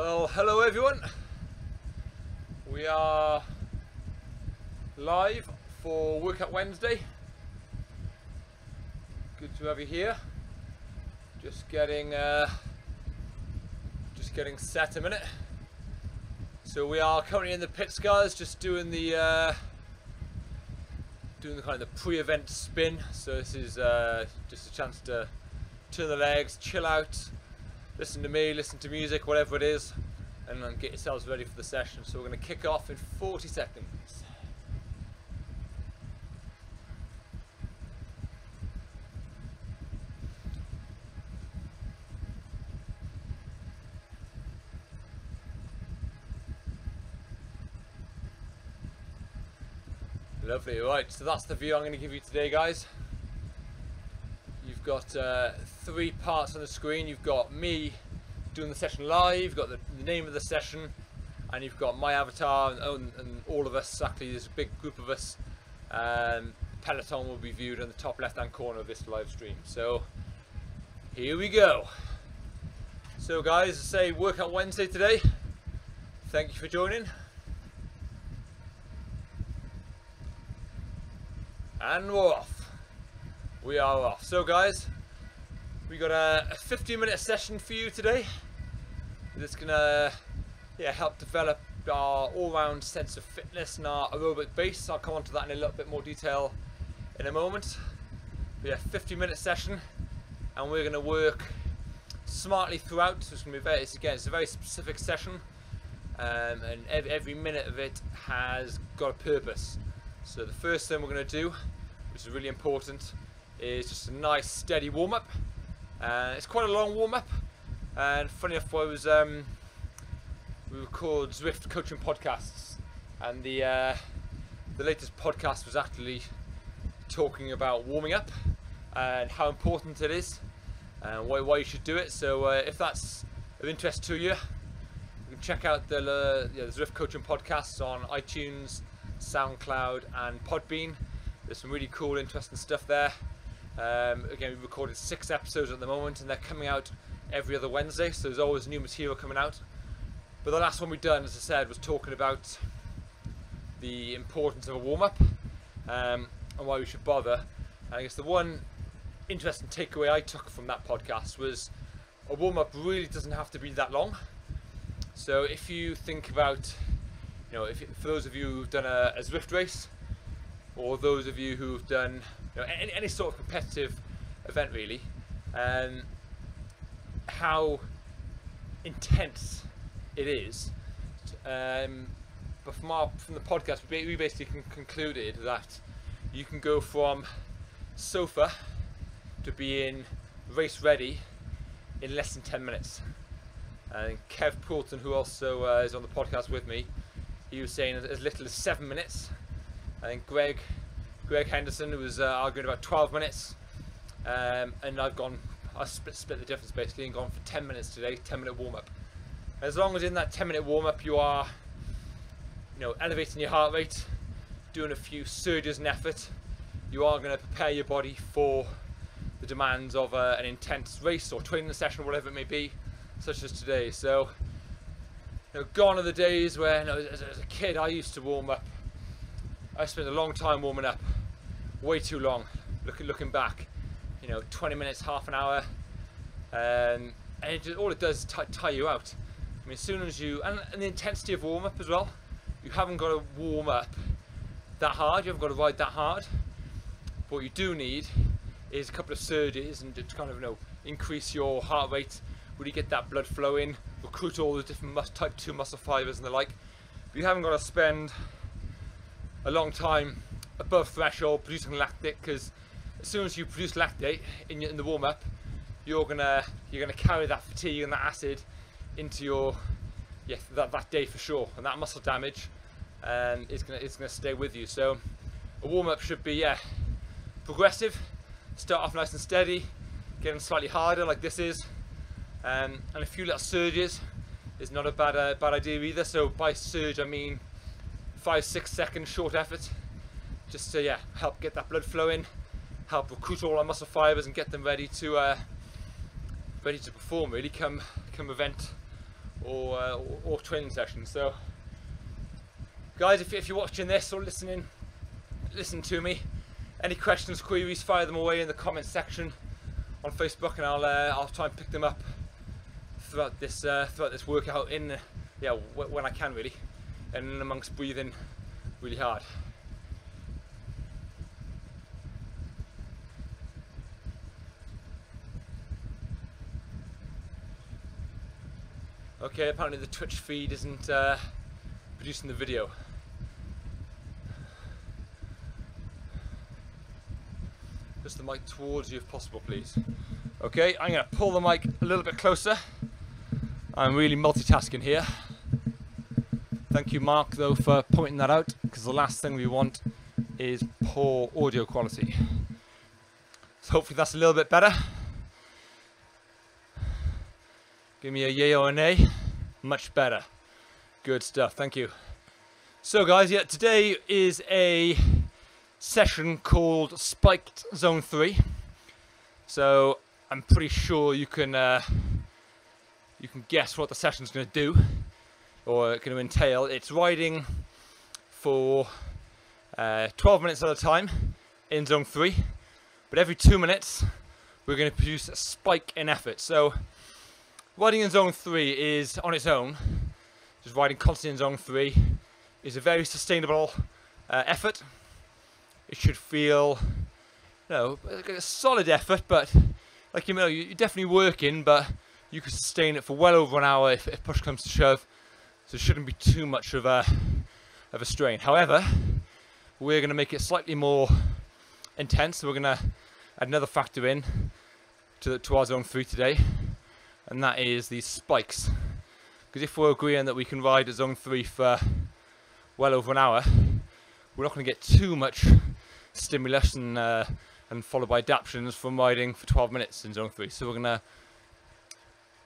Well, hello everyone. We are live for Workout Wednesday. Good to have you here. Just getting set a minute. So we are currently in the pits, guys, just doing the kind of the pre-event spin. So this is just a chance to turn the legs, chill out, listen to me, listen to music, whatever it is, and then get yourselves ready for the session. So we're going to kick off in 40 seconds. Lovely. Right, so that's the view I'm going to give you today, guys. You've got 3 parts on the screen. You've got me doing the session live, you've got the name of the session, and you've got my avatar and all of us. Actually, there's a big group of us. Peloton will be viewed in the top left hand corner of this live stream. So here we go. So guys, I say Workout Wednesday today. Thank you for joining. And we're off. We are off. So guys, we got a 15-minute session for you today. That's gonna help develop our all-round sense of fitness and our aerobic base. I'll come on to that in a little bit more detail in a moment. But yeah, 15-minute session, and we're gonna work smartly throughout. So it's gonna be it's a very specific session, and every minute of it has got a purpose. So the first thing we're gonna do, which is really important, is just a nice steady warm-up. It's quite a long warm-up, and funny enough, we record Zwift coaching podcasts, and the latest podcast was actually talking about warming up and how important it is and why you should do it. So if that's of interest to you, you can check out the Zwift coaching podcasts on iTunes, SoundCloud and Podbean. There's some really cool, interesting stuff there. Again, we've recorded 6 episodes at the moment, and they're coming out every other Wednesday, so there's always new material coming out. But the last one we've done, as I said, was talking about the importance of a warm-up and why we should bother. And I guess the one interesting takeaway I took from that podcast was a warm-up really doesn't have to be that long. So if you think about, for those of you who've done a Zwift race, or those of you who've done any sort of competitive event really, how intense it is. But from the podcast, we basically concluded that you can go from sofa to being race ready in less than 10 minutes. And Kev Poulton, who also is on the podcast with me, he was saying as little as 7 minutes. I think Greg Henderson was arguing about 12 minutes, and I split the difference basically and gone for 10 minutes today, 10-minute warm-up. As long as in that 10-minute warm-up you are, elevating your heart rate, doing a few surges and effort, you are going to prepare your body for the demands of an intense race or training session, whatever it may be, such as today. So, gone are the days where, as a kid, I used to warm up. I spent a long time warming up, way too long. Looking back, 20 minutes, half an hour, and all it does is tire you out. I mean, as soon as and the intensity of warm up as well. You haven't got to warm up that hard. You haven't got to ride that hard. But what you do need is a couple of surges and just kind of increase your heart rate, really get that blood flowing, recruit all the different type 2 muscle fibers and the like. But you haven't got to spend a long time above threshold producing lactate, because as soon as you produce lactate in the warm up, you're gonna carry that fatigue and that acid into your that day for sure, and that muscle damage is gonna stay with you. So a warm up should be progressive. Start off nice and steady, getting slightly harder like this is, and a few little surges is not a bad idea either. So by surge I mean 5-6 second short effort, just to help get that blood flowing, help recruit all our muscle fibers and get them ready to perform really come event or training sessions. So guys, if you're watching this or listen to me, any questions, queries, fire them away in the comments section on Facebook, and I'll try and pick them up throughout this workout when I can, really, and amongst breathing really hard. Okay, apparently the Twitch feed isn't producing the video. Just the mic towards you if possible, please. Okay, I'm going to pull the mic a little bit closer. I'm really multitasking here. Thank you, Mark, though, for pointing that out, because the last thing we want is poor audio quality. So hopefully that's a little bit better. Give me a yay or a nay. Much better. Good stuff, thank you. So guys, yeah, today is a session called Spiked Zone 3. So I'm pretty sure you can guess what the session's going to do, or going to entail. It's riding for 12 minutes at a time in Zone 3, but every 2 minutes we're going to produce a spike in effort. So riding in Zone 3 is, on its own, just riding constantly in Zone 3, is a very sustainable effort. It should feel, like a solid effort, but like you're definitely working, but you can sustain it for well over an hour if push comes to shove. So it shouldn't be too much of a strain. However, we're going to make it slightly more intense. So we're going to add another factor in to our Zone 3 today, and that is these spikes. Because if we're agreeing that we can ride at Zone 3 for well over an hour, we're not going to get too much stimulus and followed by adaptations from riding for 12 minutes in Zone 3. So we're going to,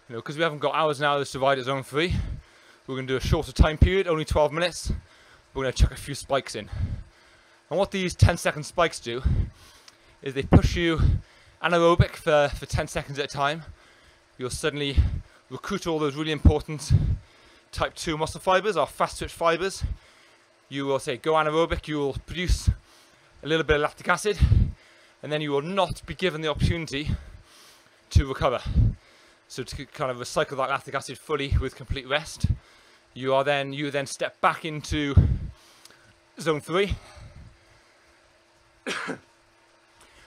because we haven't got hours and hours to ride at Zone 3, we're going to do a shorter time period, only 12 minutes. We're going to chuck a few spikes in. And what these 10-second spikes do is they push you anaerobic for 10 seconds at a time. You'll suddenly recruit all those really important type 2 muscle fibers, or fast twitch fibers. You will go anaerobic, you will produce a little bit of lactic acid, and then you will not be given the opportunity to recover. So to kind of recycle that lactic acid fully with complete rest, you then step back into Zone 3.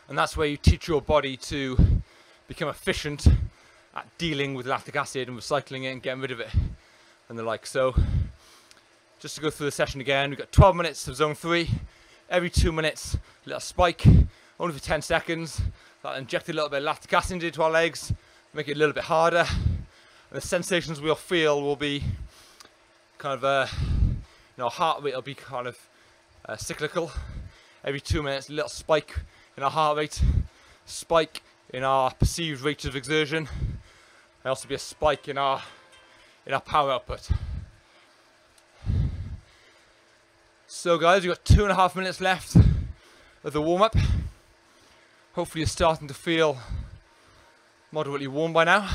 And that's where you teach your body to become efficient at dealing with lactic acid and recycling it and getting rid of it and the like. So just to go through the session again, we've got 12 minutes of Zone 3. Every 2 minutes, a little spike, only for 10 seconds. That'll inject a little bit of lactic acid into our legs, make it a little bit harder. And the sensations we'll feel will be kind of, heart rate will be kind of cyclical. Every 2 minutes, a little spike in our heart rate, spike in our perceived rate of exertion. There'll also be a spike in our power output. So guys, we've got 2.5 minutes left of the warm-up. Hopefully you're starting to feel moderately warm by now.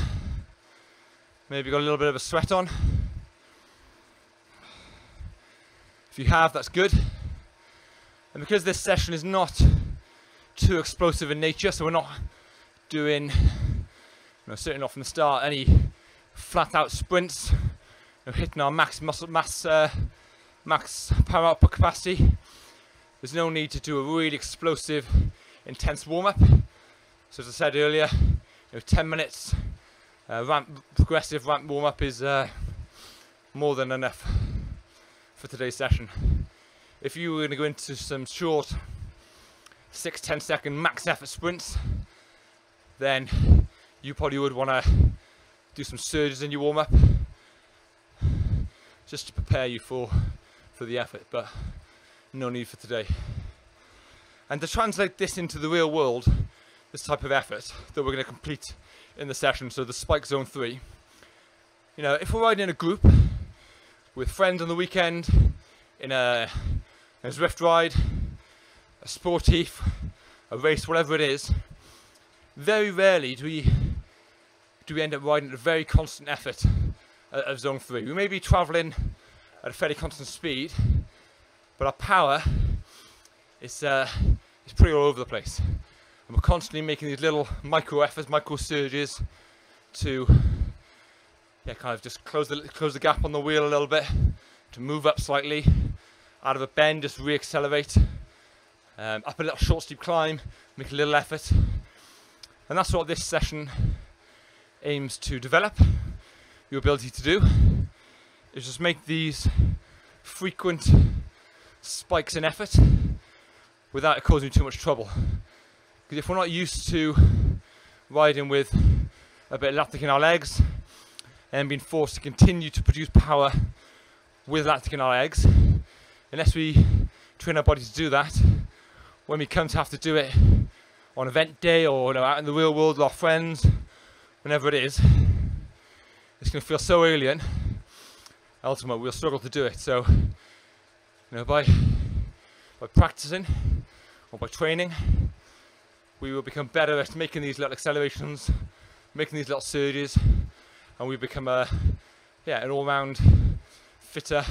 Maybe got a little bit of a sweat on. If you have, that's good. And because this session is not too explosive in nature, so we're not doing, certainly not from the start, any flat-out sprints, hitting our max power output capacity. There's no need to do a really explosive, intense warm-up. So as I said earlier, 10 minutes progressive ramp warm-up is more than enough for today's session. If you were going to go into some short 6-10 second max effort sprints, then you probably would want to do some surges in your warm-up just to prepare you for the effort, but no need for today. And to translate this into the real world, this type of effort that we're going to complete in the session, so the Spike Zone 3, if we're riding in a group with friends on the weekend, in a Zwift ride, a sport heath, a race, whatever it is, very rarely do we end up riding at a very constant effort of zone 3. We may be travelling at a fairly constant speed, but our power is pretty all over the place. And we're constantly making these little micro efforts, micro surges to kind of just close the gap on the wheel a little bit, to move up slightly, out of a bend, just re-accelerate, up a little short steep climb, make a little effort. And that's what this session aims to develop your ability to do, is just make these frequent spikes in effort without it causing you too much trouble. Because if we're not used to riding with a bit of lactic in our legs and being forced to continue to produce power with lactic in our legs, unless we train our body to do that, when we come to have to do it on event day or out in the real world with our friends, whenever it is, it's going to feel so alien. Ultimately, we'll struggle to do it. So, by practicing or by training, we will become better at making these little accelerations, making these little surges, and we become an all-round fitter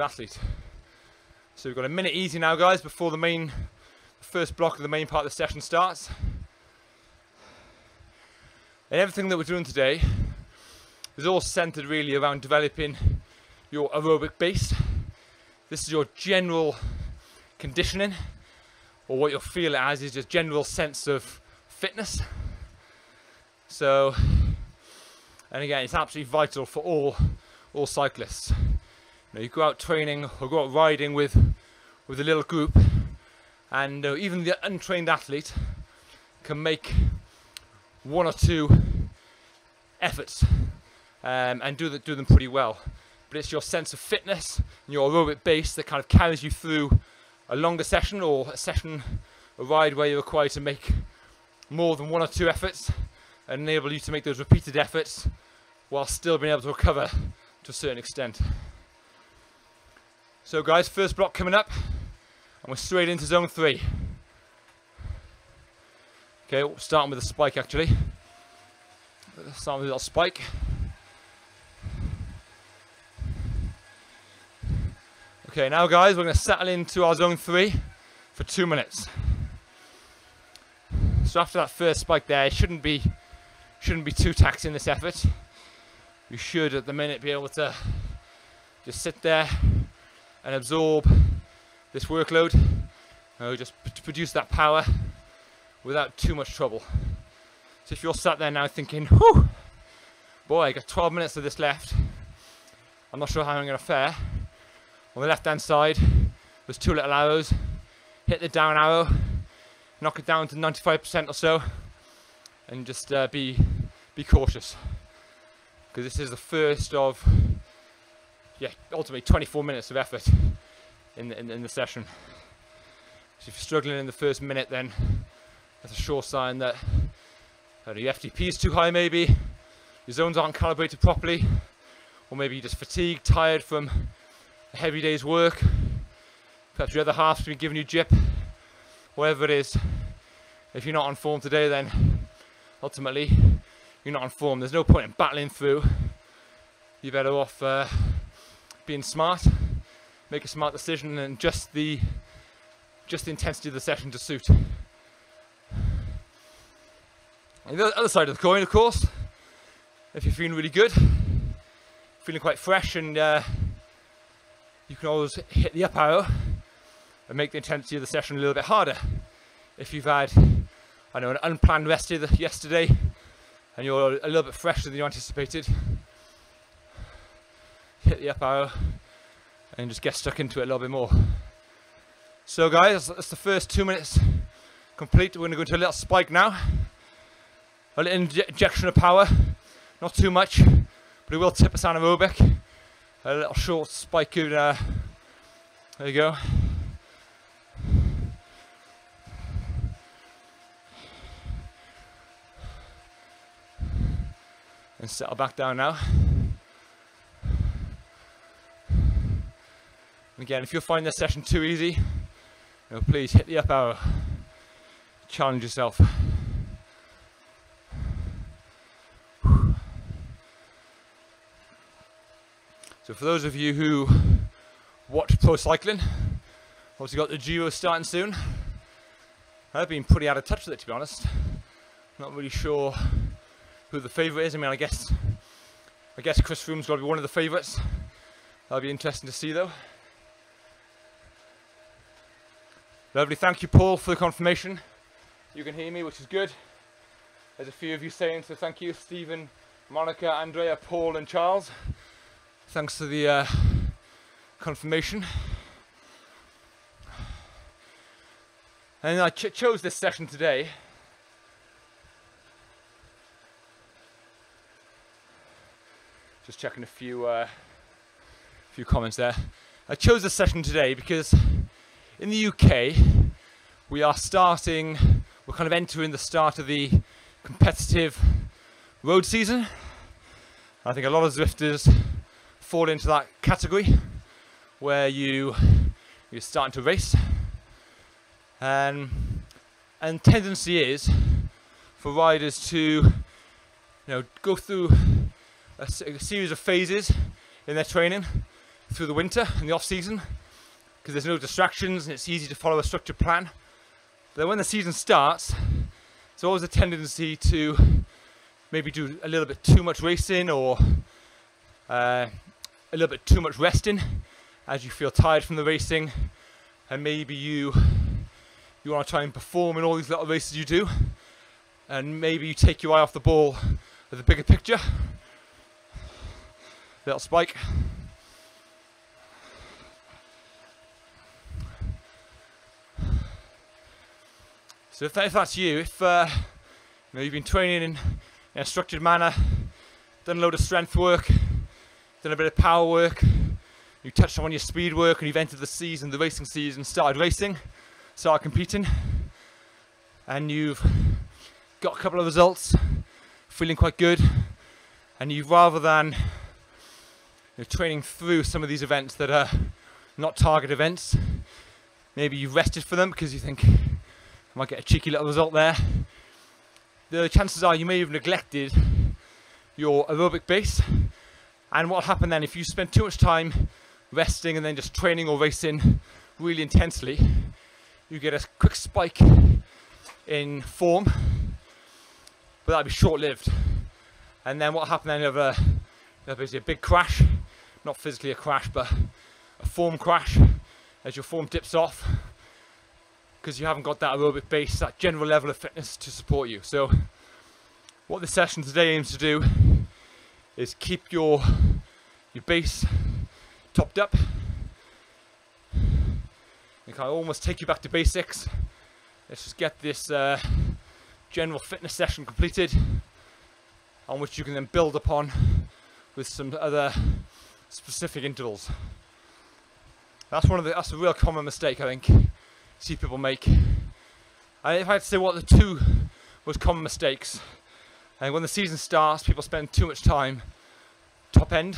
athlete. So we've got a minute easy now, guys, before the first block of the main part of the session starts. And everything that we're doing today is all centered really around developing your aerobic base. This is your general conditioning, or what you'll feel it as is your general sense of fitness. So, and again, it's absolutely vital for all cyclists. You go out training or go out riding with a little group, and even the untrained athlete can make one or two efforts and do them pretty well. But it's your sense of fitness and your aerobic base that kind of carries you through a longer session, or a ride where you're required to make more than one or two efforts, and enable you to make those repeated efforts while still being able to recover to a certain extent. So guys, first block coming up, and we're straight into zone 3. Okay, starting with a spike actually. Starting with a little spike. Okay, now guys, we're going to settle into our zone 3 for 2 minutes. So after that first spike there, it shouldn't be too taxing, this effort. You should at the minute be able to just sit there and absorb this workload, just to produce that power without too much trouble. So if you're sat there now thinking, whew, boy, I got 12 minutes of this left, I'm not sure how I'm going to fare. On the left hand side, there's 2 little arrows. Hit the down arrow, knock it down to 95% or so, and just be cautious, because this is the first of ultimately 24 minutes of effort in the session. So if you're struggling in the first minute, then that's a sure sign that your FTP is too high, maybe your zones aren't calibrated properly, or maybe you're just fatigued, tired from a heavy day's work. Perhaps your other half's been giving you jip. Whatever it is, if you're not on form today, then ultimately you're not on form. There's no point in battling through. You're better off being smart, make a smart decision, and just the intensity of the session to suit. And the other side of the coin, of course, if you're feeling really good, feeling quite fresh, and you can always hit the up arrow and make the intensity of the session a little bit harder. If you've had, an unplanned rest yesterday, and you're a little bit fresher than you anticipated, hit the up arrow and just get stuck into it a little bit more. So guys, that's the first 2 minutes complete. We're going to go into a little spike now. A little injection of power, not too much, but it will tip us anaerobic. A little short spike in, there you go. And settle back down now. And again, if you're finding this session too easy, please hit the up arrow. Challenge yourself. So for those of you who watch pro cycling, obviously got the Giro starting soon. I've been pretty out of touch with it, to be honest. Not really sure who the favourite is. I mean, I guess Chris Froome's got to be one of the favourites. That'll be interesting to see, though. Lovely, thank you, Paul, for the confirmation. You can hear me, which is good. There's a few of you saying, so thank you, Stephen, Monica, Andrea, Paul and Charles. Thanks for the confirmation. And I chose this session today just checking a few comments there. I chose this session today because in the UK we're kind of entering the start of the competitive road season. I think a lot of Zwifters fall into that category where you're starting to race, and tendency is for riders to go through a series of phases in their training through the winter and the off season, because there's no distractions and it's easy to follow a structured plan. But then when the season starts, there's always a tendency to maybe do a little bit too much racing or a little bit too much resting as you feel tired from the racing, and maybe you want to try and perform in all these little races you do, and maybe you take your eye off the ball of the bigger picture. Little spike. So if that's you, if you've been training in a structured manner, done a load of strength work, done a bit of power work, you touched on your speed work, and you've entered the racing season, started competing, and you've got a couple of results, feeling quite good, and you've, rather than training through some of these events that are not target events, maybe you've rested for them because you think I might get a cheeky little result there. The chances are you may have neglected your aerobic base, and what will happen then if you spend too much time resting and then just training or racing really intensely, you get a quick spike in form, but that'll be short-lived. And then what will happen then, you have basically a big crash, not physically a crash, but a form crash as your form dips off, because you haven't got that aerobic base, that general level of fitness to support you. So what this session today aims to do is keep your base topped up. It can almost take you back to basics. Let's just get this general fitness session completed, on which you can then build upon with some other specific intervals. That's a real common mistake I think see people make. And if I had to say what the two most common mistakes, and when the season starts, people spend too much time top end.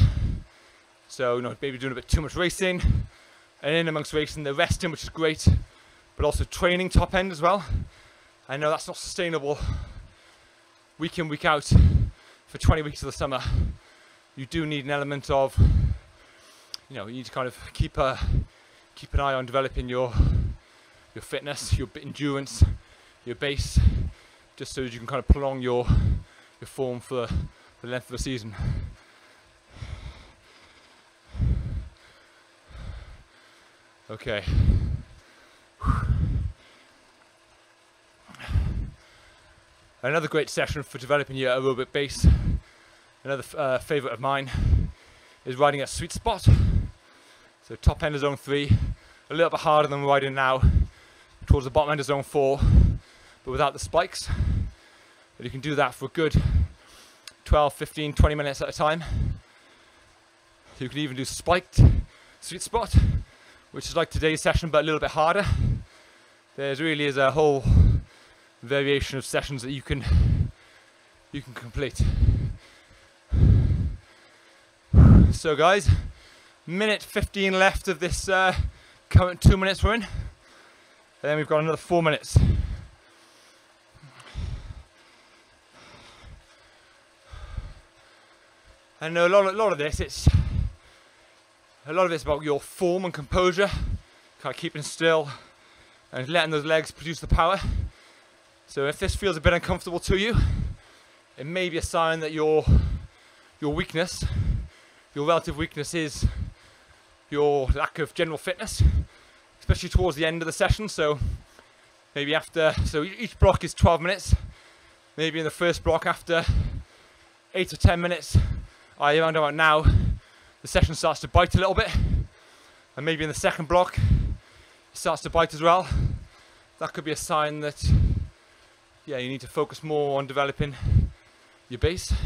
So maybe doing a bit too much racing, and in amongst racing they're resting, which is great, but also training top end as well. I know that's not sustainable week in, week out for 20 weeks of the summer. You do need an element of, you need to kind of keep an eye on developing your fitness, your endurance, your base, just so that you can kind of prolong your form for the length of the season. Okay. Another great session for developing your aerobic base, another favourite of mine, is riding at sweet spot. So top end of zone 3, a little bit harder than we're riding now, towards the bottom end of zone 4, but without the spikes. But you can do that for a good 12, 15, 20 minutes at a time. You can even do spiked sweet spot, which is like today's session but a little bit harder. There really is a whole variation of sessions that you can complete. So guys, minute 15 left of this current 2 minutes we're in, and then we've got another 4 minutes. I know a lot of this, it's a lot of it's about your form and composure, kind of keeping still and letting those legs produce the power. So if this feels a bit uncomfortable to you, it may be a sign that your weakness, your relative weakness, is your lack of general fitness, especially towards the end of the session. So maybe so each block is 12 minutes. Maybe in the first block, after 8 or 10 minutes, around about now, the session starts to bite a little bit. And maybe in the second block, it starts to bite as well. That could be a sign that, yeah, you need to focus more on developing your base. And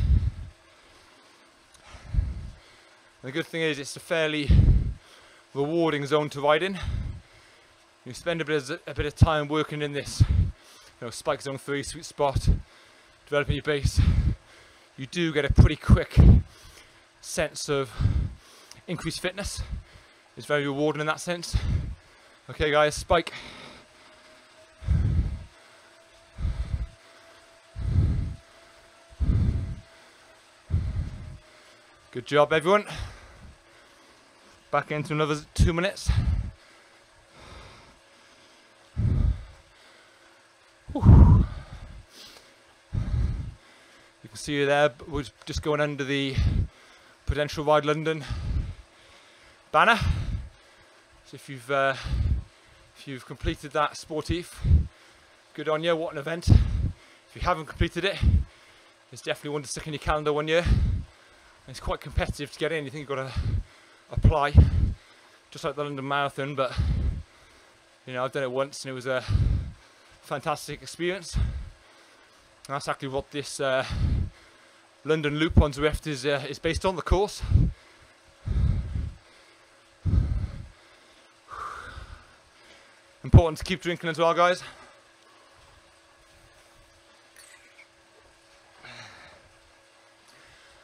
the good thing is it's a fairly rewarding zone to ride in. You spend a bit of time working in this, spike zone 3 sweet spot, developing your base. You do get a pretty quick sense of increased fitness. It's very rewarding in that sense. Okay guys, spike. Good job everyone. Back into another 2 minutes. Whew. You can see you there, we're just going under the Prudential Ride London banner. So if you've completed that sportif, good on you, what an event. If you haven't completed it, it's definitely one to stick in your calendar one year. And it's quite competitive to get in. You think you've got to apply, just like the London Marathon, but I've done it once and it was a fantastic experience. And that's actually what this London Loop on Zwift is based on, the course. Important to keep drinking as well, guys.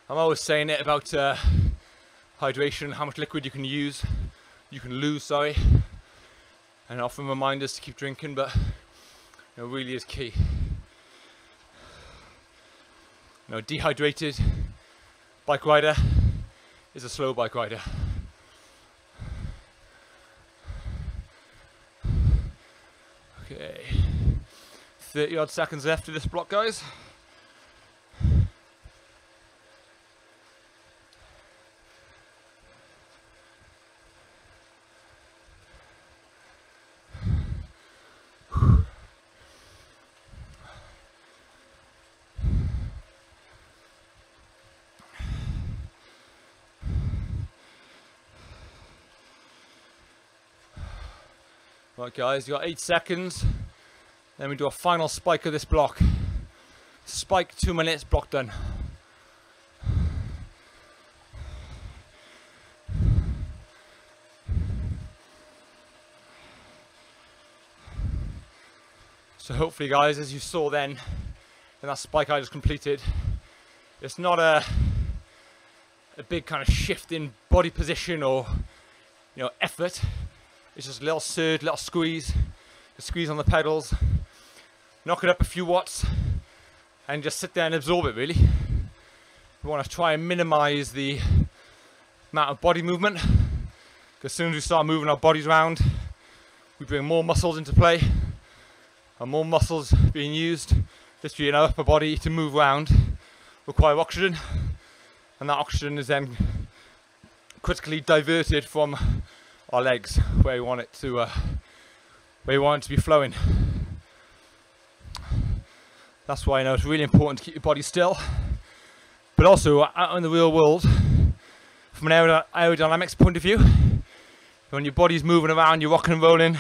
I'm always saying it about hydration, how much liquid you can lose, sorry. And often reminders to keep drinking, but it really is key. Dehydrated bike rider is a slow bike rider. Okay, 30 odd seconds left of this block, guys. Right guys, you got 8 seconds, then we do a final spike of this block. Spike, 2 minutes, block done. So hopefully guys, as you saw then, in that spike I just completed, it's not a big kind of shift in body position or effort. It's just a little surge, little squeeze on the pedals, knock it up a few watts, and just sit there and absorb it really. We want to try and minimize the amount of body movement, because as soon as we start moving our bodies around, we bring more muscles into play, and more muscles being used, literally in our upper body to move around, require oxygen, and that oxygen is then critically diverted from our legs where we want it to be flowing. That's why it's really important to keep your body still, but also out in the real world, from an aerodynamics point of view, when your body's moving around, you're rocking and rolling,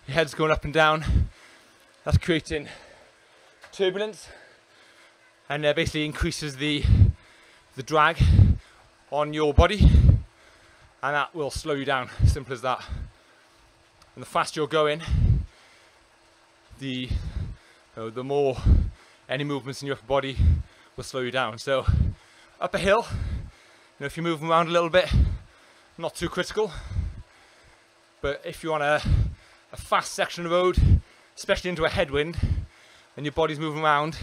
your head's going up and down, that's creating turbulence, and basically increases the drag on your body, and that will slow you down, simple as that. And the faster you're going, the more any movements in your upper body will slow you down. So up a hill, if you're moving around a little bit, not too critical, but if you're on a fast section of road, especially into a headwind, and your body's moving around,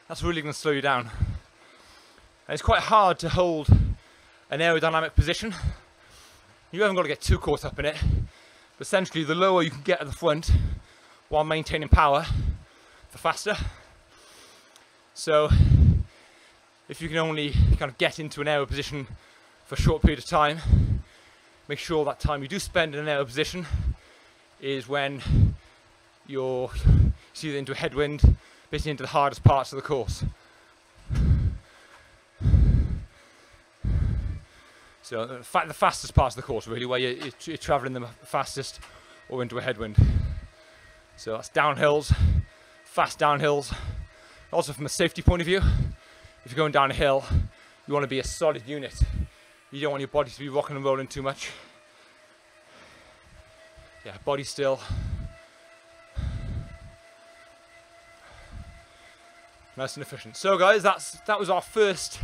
that's really going to slow you down. And it's quite hard to hold an aerodynamic position You haven't got to get too caught up in it, but essentially the lower you can get at the front while maintaining power, the faster. So if you can only kind of get into an aero position for a short period of time, make sure that time you do spend in an aero position is when you're either into a headwind, basically into the hardest parts of the course. So the fastest parts of the course, really, where you're travelling the fastest, or into a headwind. So that's downhills, fast downhills. Also from a safety point of view, if you're going down a hill, you want to be a solid unit. You don't want your body to be rocking and rolling too much. Yeah, body still. Nice and efficient. So guys, that was our first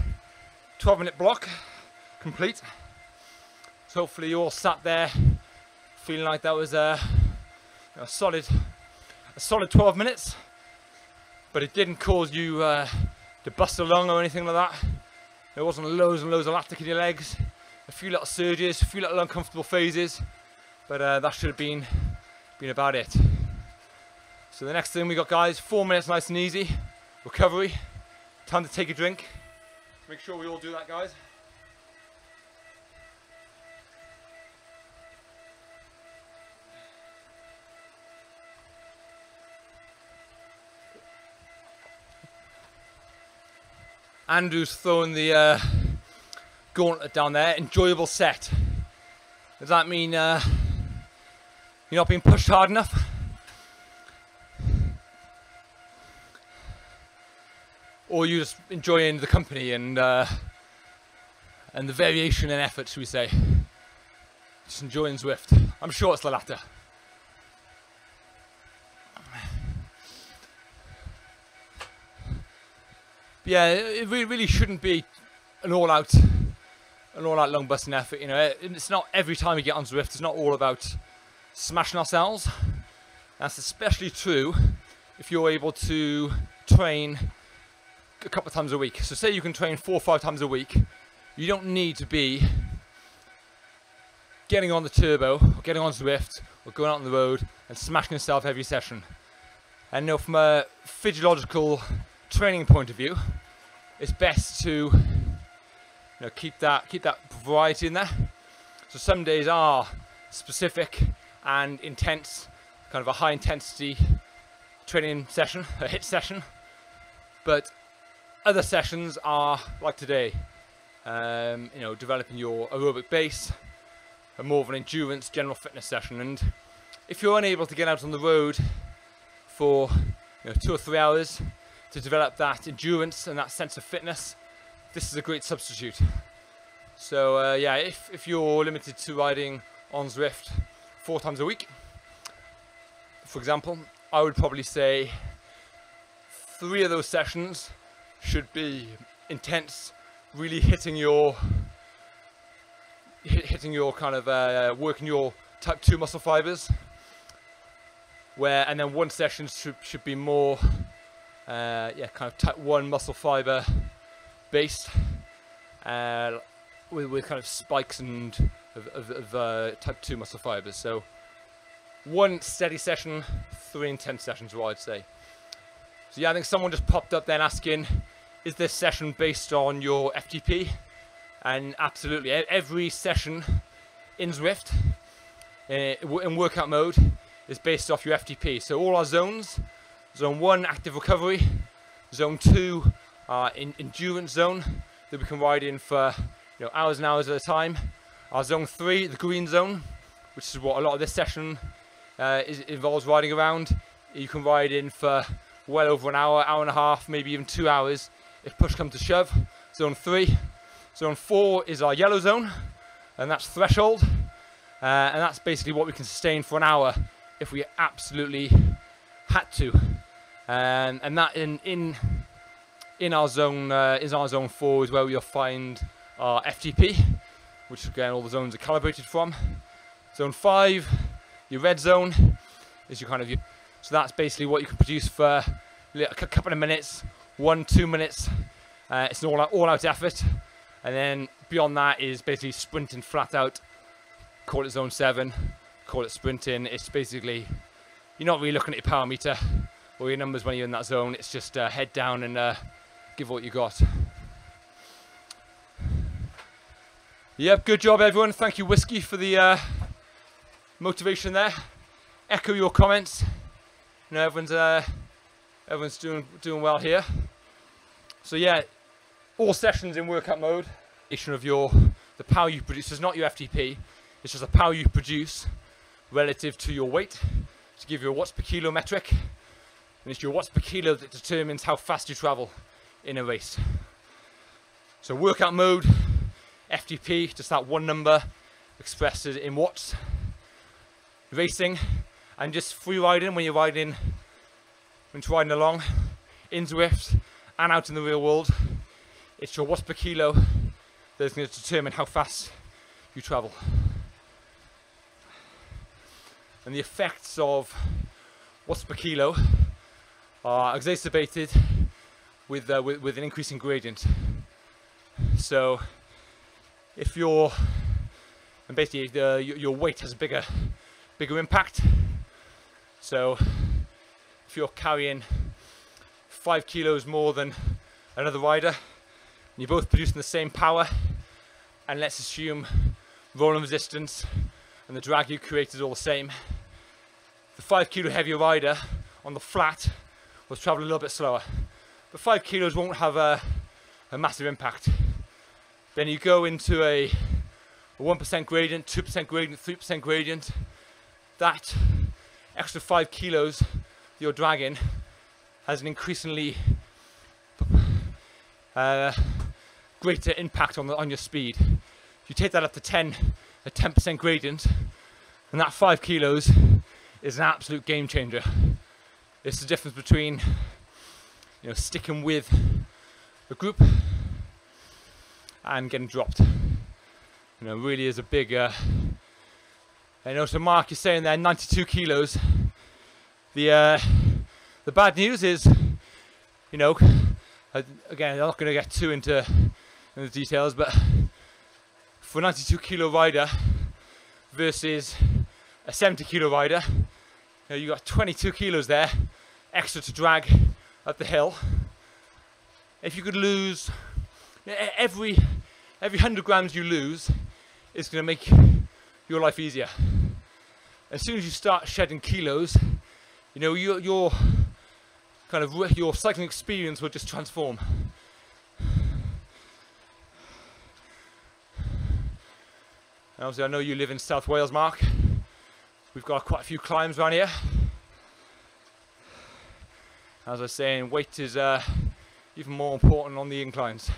12-minute block complete. So hopefully you all sat there feeling like that was a solid 12 minutes, but it didn't cause you to bust a lung or anything like that. There wasn't loads and loads of lactic in your legs, a few little surges, a few little uncomfortable phases, but that should have been about it. So the next thing we got, guys, 4 minutes nice and easy, recovery, time to take a drink. Make sure we all do that, guys. Andrew's throwing the gauntlet down there. Enjoyable set. Does that mean you're not being pushed hard enough? Or you're just enjoying the company and the variation in effort, should we say? Just enjoying Zwift. I'm sure it's the latter. Yeah, it really shouldn't be an all-out long busting effort. You know, it's not every time you get on Zwift. It's not all about smashing ourselves. That's especially true if you're able to train a couple of times a week. So say you can train 4 or 5 times a week. You don't need to be getting on the turbo, or getting on Zwift, or going out on the road and smashing yourself every session. And you know, from a physiological training point of view, it's best to keep that variety in there. So some days are specific and intense, kind of a high intensity training session, a HIIT session, but other sessions are like today, developing your aerobic base, and more of an endurance general fitness session. And if you're unable to get out on the road for 2 or 3 hours to develop that endurance and that sense of fitness, this is a great substitute. So yeah, if you're limited to riding on Zwift 4 times a week, for example, I would probably say 3 of those sessions should be intense, really hitting your kind of working your type 2 muscle fibers, and then 1 session should be more kind of type 1 muscle fiber based, with kind of spikes and of type 2 muscle fibers. So 1 steady session, 3 intense sessions, what I'd say. So yeah, I think someone just popped up then asking, is this session based on your FTP? And absolutely, every session in Zwift in workout mode is based off your FTP. So all our zones: zone 1, active recovery; zone 2, endurance zone that we can ride in for hours and hours at a time; our zone 3, the green zone, which is what a lot of this session involves riding around. You can ride in for well over an hour, hour and a half, maybe even 2 hours if push comes to shove. Zone 3. Zone 4 is our yellow zone, and that's threshold, and that's basically what we can sustain for an hour if we absolutely had to. And that in our zone is our zone 4, is where we'll find our FTP, which again all the zones are calibrated from. Zone 5, your red zone, is your so that's basically what you can produce for a couple of minutes, 1-2 minutes. It's an all-out effort, and then beyond that is basically sprinting flat out call it zone 7, call it sprinting. It's basically, you're not really looking at your power meter or your numbers when you're in that zone. It's just head down and give what you got. Yep, good job everyone. Thank you Whiskey for the motivation there. Echo your comments. You know, everyone's doing well here. So yeah, all sessions in workout mode. Of the power you produce is not your FTP. It's just the power you produce relative to your weight to give you a watts per kilo metric. And it's your watts per kilo that determines how fast you travel in a race. So workout mode, FTP, just that one number expressed in watts. Racing and just free riding when you're riding along in Zwift and out in the real world. It's your watts per kilo that's going to determine how fast you travel. And the effects of watts per kilo are exacerbated with an increasing gradient. So if your weight has a bigger impact. So if you're carrying 5 kilos more than another rider and you're both producing the same power, and let's assume rolling resistance and the drag you create is all the same, the 5 kilo heavier rider on the flat will travel a little bit slower, but 5 kilos won't have a massive impact. Then you go into a 1% gradient, 2% gradient, 3% gradient. That extra 5 kilos that you're dragging has an increasingly greater impact on your speed. If you take that up to 10% gradient, and that 5 kilos is an absolute game changer. It's the difference between, you know, sticking with a group and getting dropped. You know, really is a big. I know, so Mark, you're saying there 92 kilos. The bad news is, you know, again, I'm not going to get too into the details, but for a 92 kilo rider versus a 70 kilo rider, you know, you got 22 kilos there extra to drag up the hill. If you could lose every 100 grams you lose is going to make your life easier. As soon as you start shedding kilos, you know, your cycling experience will just transform. And obviously, I know you live in South Wales, Mark. We've got quite a few climbs around here. As I was saying, weight is even more important on the inclines.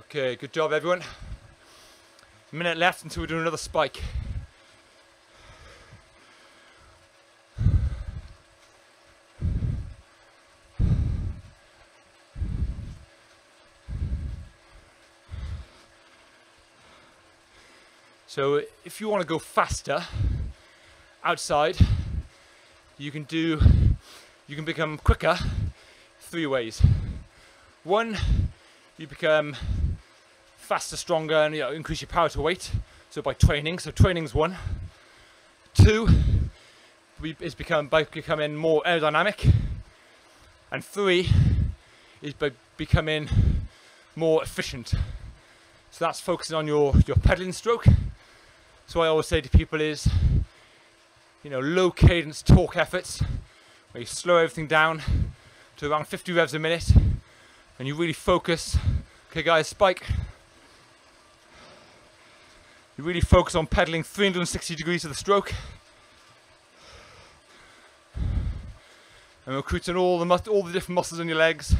Okay, good job everyone. A minute left until we do another spike. So if you want to go faster outside, you can become quicker 3 ways. One, you become faster, stronger, and increase your power to weight. So by training. So training's 1. 2 is by becoming more aerodynamic, and 3 is by becoming more efficient. So that's focusing on your pedaling stroke. So what I always say to people is, low cadence torque efforts, where you slow everything down to around 50 revs a minute, and you really focus. Okay guys, spike. You really focus on pedaling 360 degrees of the stroke, and recruiting all the different muscles in your legs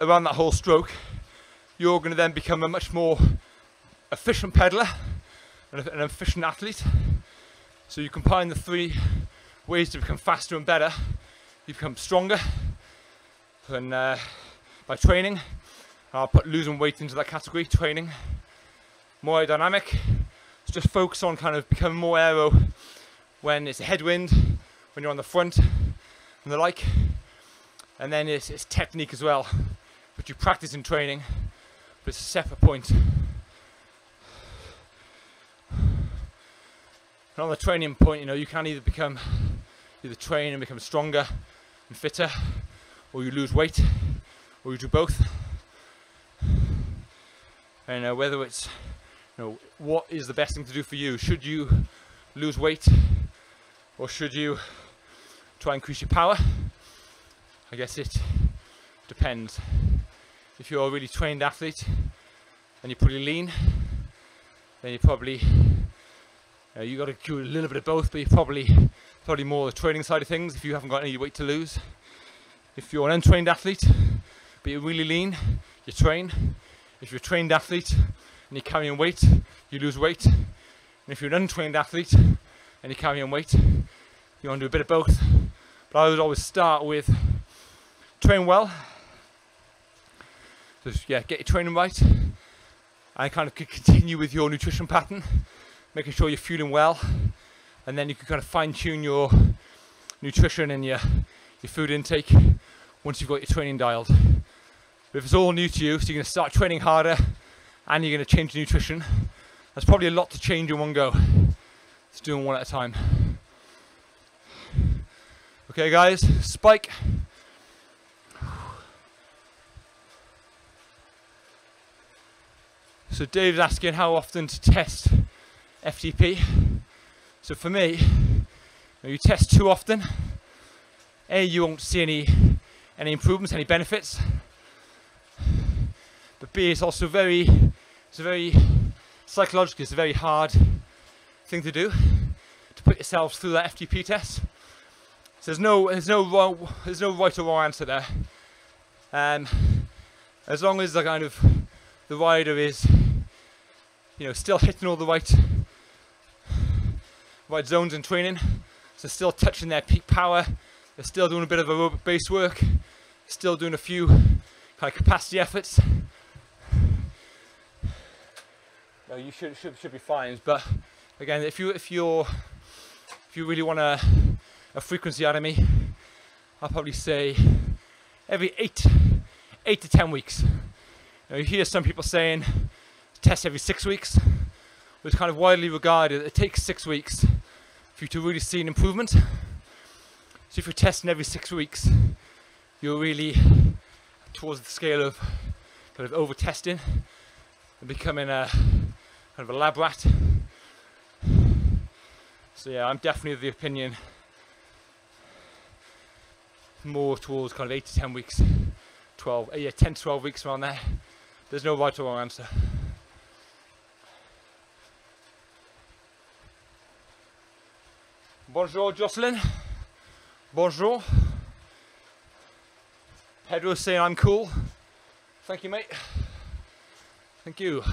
around that whole stroke. You're going to then become a much more efficient pedaler and an efficient athlete. So you combine the 3 ways to become faster and better. You become stronger, and by training, I'll put losing weight into that category. Training, more aerodynamic. So just focus on kind of becoming more aero when it's a headwind, when you're on the front, and the like. And then it's technique as well, which you practice in training, but it's a separate point. And on the training point, you can either train and become stronger and fitter, or you lose weight, or you do both. And whether it's, what is the best thing to do for you? Should you lose weight, or should you try and increase your power? I guess it depends. If you're a really trained athlete and you're pretty lean, then you probably you got to do a little bit of both, but you're probably more the training side of things if you haven't got any weight to lose. If you're an untrained athlete but you're really lean, you train. If you're a trained athlete and you're carrying weight, you lose weight. And if you're an untrained athlete and you're carrying weight, you want to do a bit of both. But I would always start with train well. So yeah, get your training right, and kind of continue with your nutrition pattern, making sure you're fueling well, and then you can kind of fine-tune your nutrition and your food intake once you've got your training dialed. But if it's all new to you, so you're going to start training harder and you're going to change your nutrition, that's probably a lot to change in one go. Let's do them one at a time. Okay guys, spike. So Dave's asking how often to test FTP. So for me, you test too often, A, you won't see any improvements, any benefits. But B, it's also very psychologically, it's a very hard thing to do, to put yourselves through that FTP test. So there's no right or wrong answer there. As long as the rider is, still hitting all the right zones in training, so still touching their peak power, they're still doing a bit of aerobic base work, still doing a few kind of capacity efforts, you should be fine. But again, if you really want a frequency out of me, I'll probably say every 8 to 10 weeks. You hear some people saying test every 6 weeks. It's kind of widely regarded that it takes 6 weeks for you to really see an improvement. So if you're testing every 6 weeks, you're really towards the scale of kind of over testing and becoming a kind of a lab rat. So yeah, I'm definitely of the opinion more towards kind of 8 to 10 weeks, 10 to 12 weeks around there. There's no right or wrong answer. Bonjour Jocelyn. Bonjour. Pedro's saying I'm cool. Thank you, mate. Thank you.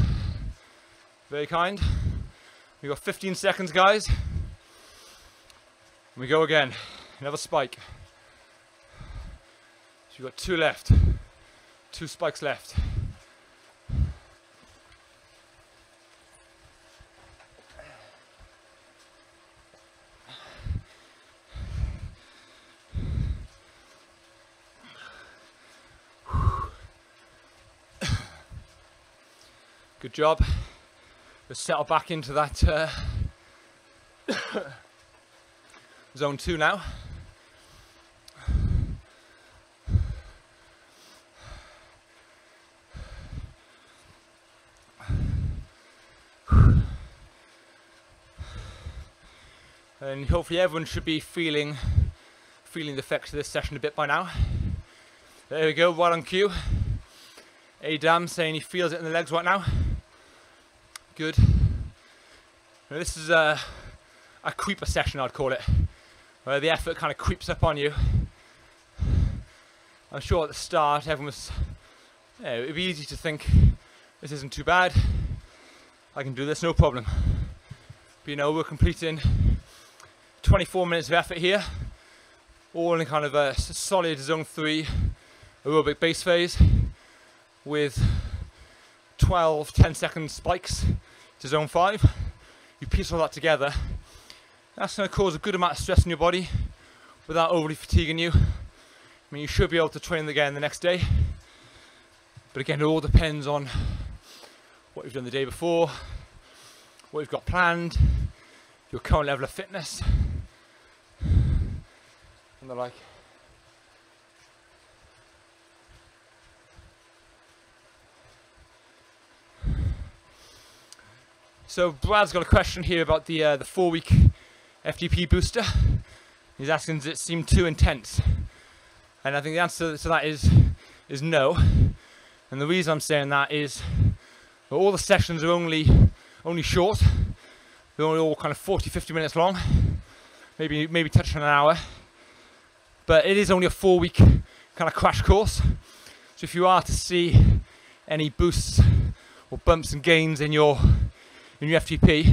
Very kind. We got 15 seconds, guys. And we go again. Another spike. So you've got 2 left. 2 spikes left. Good job. Let's settle back into that zone 2 now. And hopefully everyone should be feeling the effects of this session a bit by now. There we go, right on cue. Adam saying he feels it in the legs right now. Good. Now this is a creeper session, I'd call it, where the effort kind of creeps up on you. I'm sure at the start everyone was, it'd be easy to think this isn't too bad, I can do this, no problem. But we're completing 24 minutes of effort here, all in kind of a solid zone 3 aerobic base phase with 12 10-second spikes to zone 5. You piece all that together, that's going to cause a good amount of stress in your body, without overly fatiguing you. I mean, you should be able to train again the next day. But again, it all depends on what you've done the day before, what you've got planned, your current level of fitness, and the like. So Brad's got a question here about the 4-week FTP booster. He's asking, does it seem too intense? And I think the answer to that is no. And the reason I'm saying that is that all the sessions are only short. They're only all kind of 40-50 minutes long, maybe touching an hour. But it is only a 4-week kind of crash course. So if you are to see any boosts or bumps and gains in your FTP,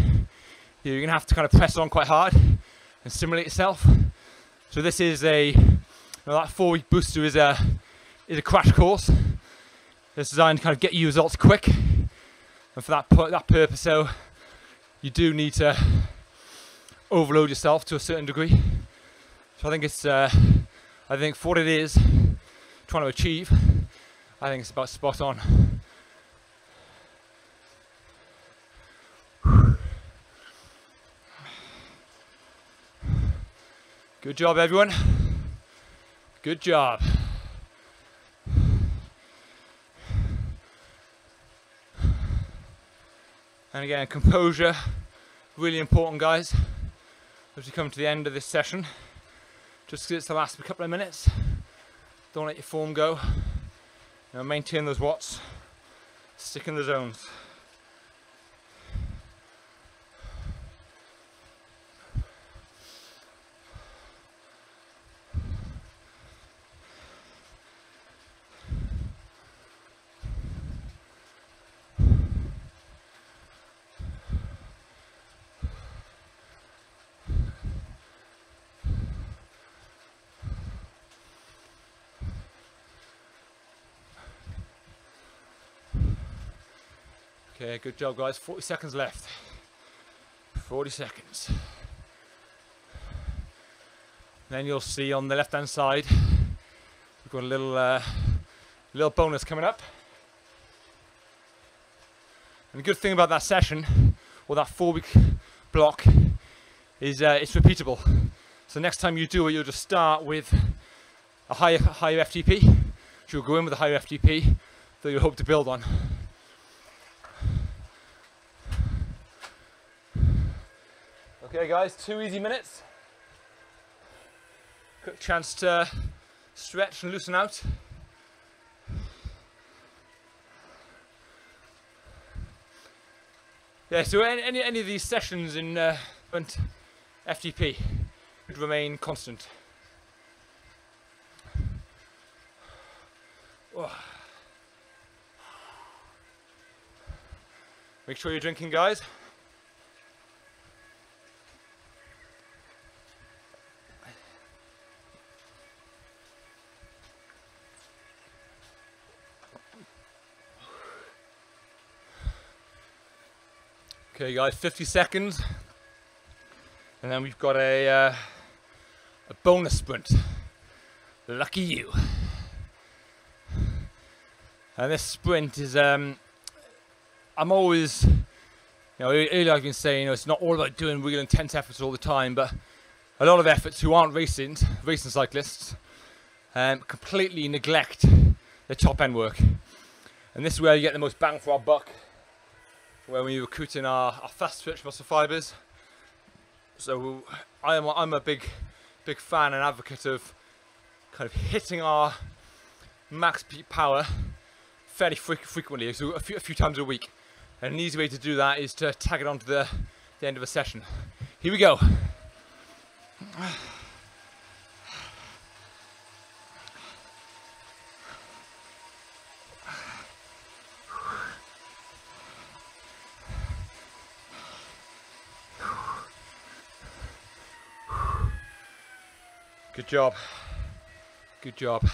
you're going to have to kind of press on quite hard and stimulate yourself. So this is that 4-week booster is a crash course. It's designed to kind of get you results quick, and for that purpose, so you do need to overload yourself to a certain degree. So I think for what it is trying to achieve, I think it's about spot on. Good job, everyone. Good job. And again, composure, really important, guys, as we come to the end of this session. Just because it's the last couple of minutes, don't let your form go. Maintain those watts, stick in the zones. Okay, good job, guys. 40 seconds left. 40 seconds. Then you'll see on the left-hand side, we've got a little bonus coming up. And the good thing about that session, or that 4-week block, is it's repeatable. So next time you do it, you'll just start with a higher FTP. So you'll go in with a higher FTP that you'll hope to build on. Okay guys, 2 easy minutes. Quick chance to stretch and loosen out. Yeah, so any of these sessions in FTP would remain constant. Oh. Make sure you're drinking, guys. Okay guys, 50 seconds, and then we've got a bonus sprint. Lucky you. And this sprint is, I'm always, earlier I've been saying, it's not all about doing real intense efforts all the time, but a lot of efforts who aren't racing cyclists, completely neglect their top end work. And this is where you get the most bang for our buck, when we're recruiting our fast twitch muscle fibers. So I'm a big fan and advocate of kind of hitting our max peak power fairly frequently, so a few times a week. And an easy way to do that is to tag it onto the end of a session. Here we go. Good job. Good job.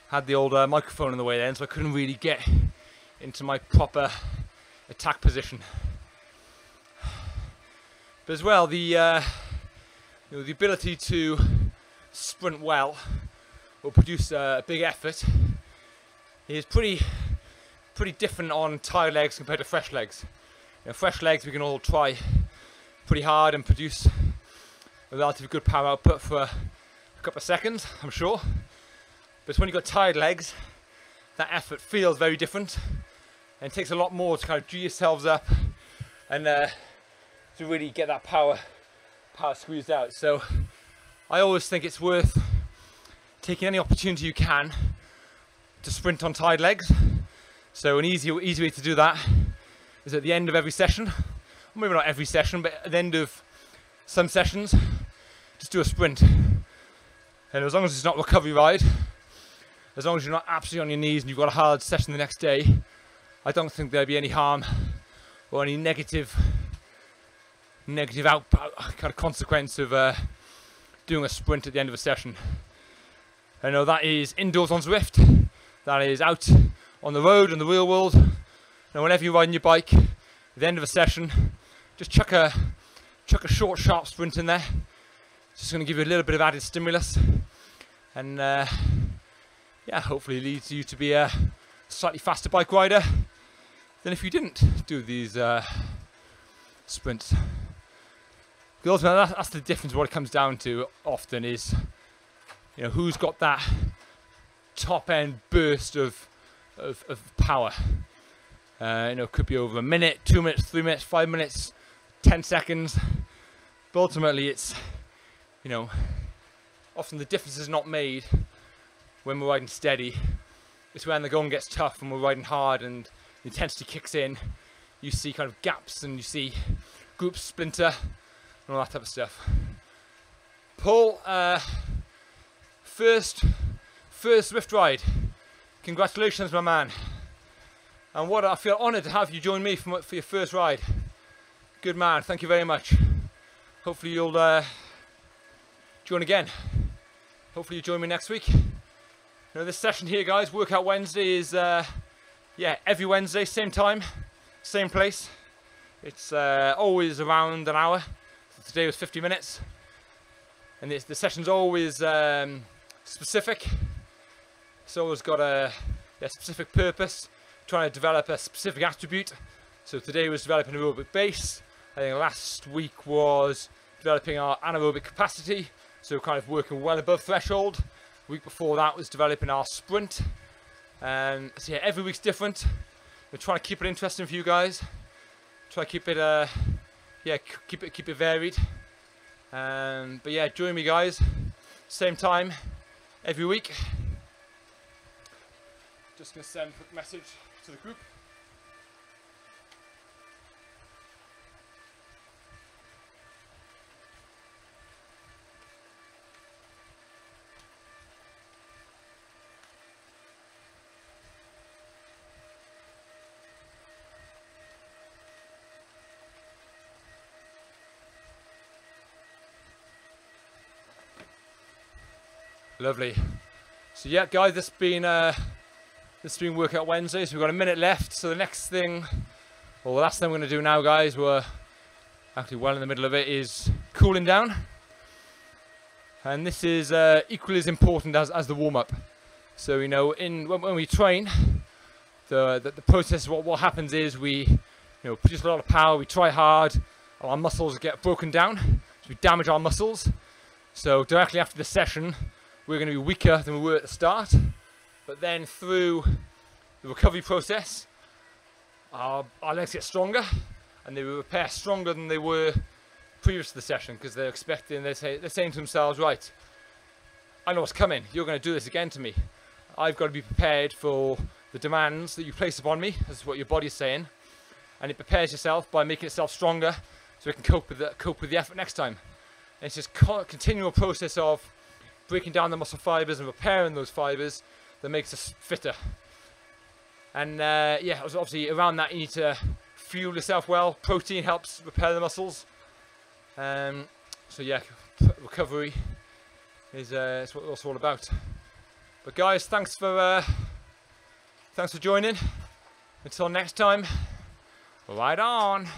Had the old microphone in the way then, so I couldn't really get into my proper attack position. But as well, the ability to sprint well or produce a big effort is pretty different on tired legs compared to fresh legs. You know, fresh legs we can all try pretty hard and produce a relatively good power output for a couple of seconds, I'm sure. But when you've got tired legs, that effort feels very different, and it takes a lot more to kind of G yourselves up and to really get that power squeezed out. So I always think it's worth taking any opportunity you can to sprint on tired legs. So an easy way to do that is at the end of every session, or maybe not every session, but at the end of some sessions, just do a sprint. And as long as it's not a recovery ride, as long as you're not absolutely on your knees and you've got a hard session the next day, I don't think there'll be any harm or any negative kind of consequence of doing a sprint at the end of a session. I know that is indoors on Zwift, that is out on the road in the real world. Now, whenever you're riding your bike, at the end of a session, just chuck a short, sharp sprint in there. It's just going to give you a little bit of added stimulus, and yeah, hopefully leads you to be a slightly faster bike rider than if you didn't do these sprints. Because that's the difference. What it comes down to often is, you know, who's got that top end burst of power. You know, it could be over a minute, 2 minutes, 3 minutes, 5 minutes, 10 seconds. But ultimately, it's, you know, often the difference is not made when we're riding steady. It's when the going gets tough and we're riding hard and the intensity kicks in. You see kind of gaps and you see groups splinter and all that type of stuff. Paul, first Zwift ride. Congratulations, my man. And what I feel honoured to have you join me for your first ride. Good man, thank you very much. Hopefully you'll join again. Hopefully you join me next week. Now this session here, guys, Workout Wednesday is yeah, every Wednesday, same time, same place. It's always around an hour. So today was 50 minutes. And the session's always specific. It's always got a specific purpose, trying to develop a specific attribute. So today was developing aerobic base. I think last week was developing our anaerobic capacity, so kind of working well above threshold. The week before that was developing our sprint. So yeah, every week's different. We're trying to keep it interesting for you guys. Try to keep it yeah, keep it varied. But yeah, join me, guys. Same time every week. Just gonna send a quick message to the group. Lovely. So yeah, guys, this has been Workout Wednesday. So we've got a minute left. So the next thing, or the last thing we're going to do now, guys, we're actually well in the middle of it, is cooling down. And this is equally as important as the warm-up. So you know, when we train, the process, what happens is we produce a lot of power. We try hard. Our muscles get broken down. So we damage our muscles. So directly after the session, we're going to be weaker than we were at the start, but then through the recovery process, our legs get stronger, and they will repair stronger than they were previous to the session, because they're saying to themselves, right, I know what's coming, you're going to do this again to me. I've got to be prepared for the demands that you place upon me. That's what your body's saying, and it prepares yourself by making itself stronger so it can cope with the effort next time. And it's just a continual process of breaking down the muscle fibers and repairing those fibers that makes us fitter. And yeah, obviously around that you need to fuel yourself well. Protein helps repair the muscles. So yeah, recovery is what it's all about. But guys, thanks for joining. Until next time, ride on.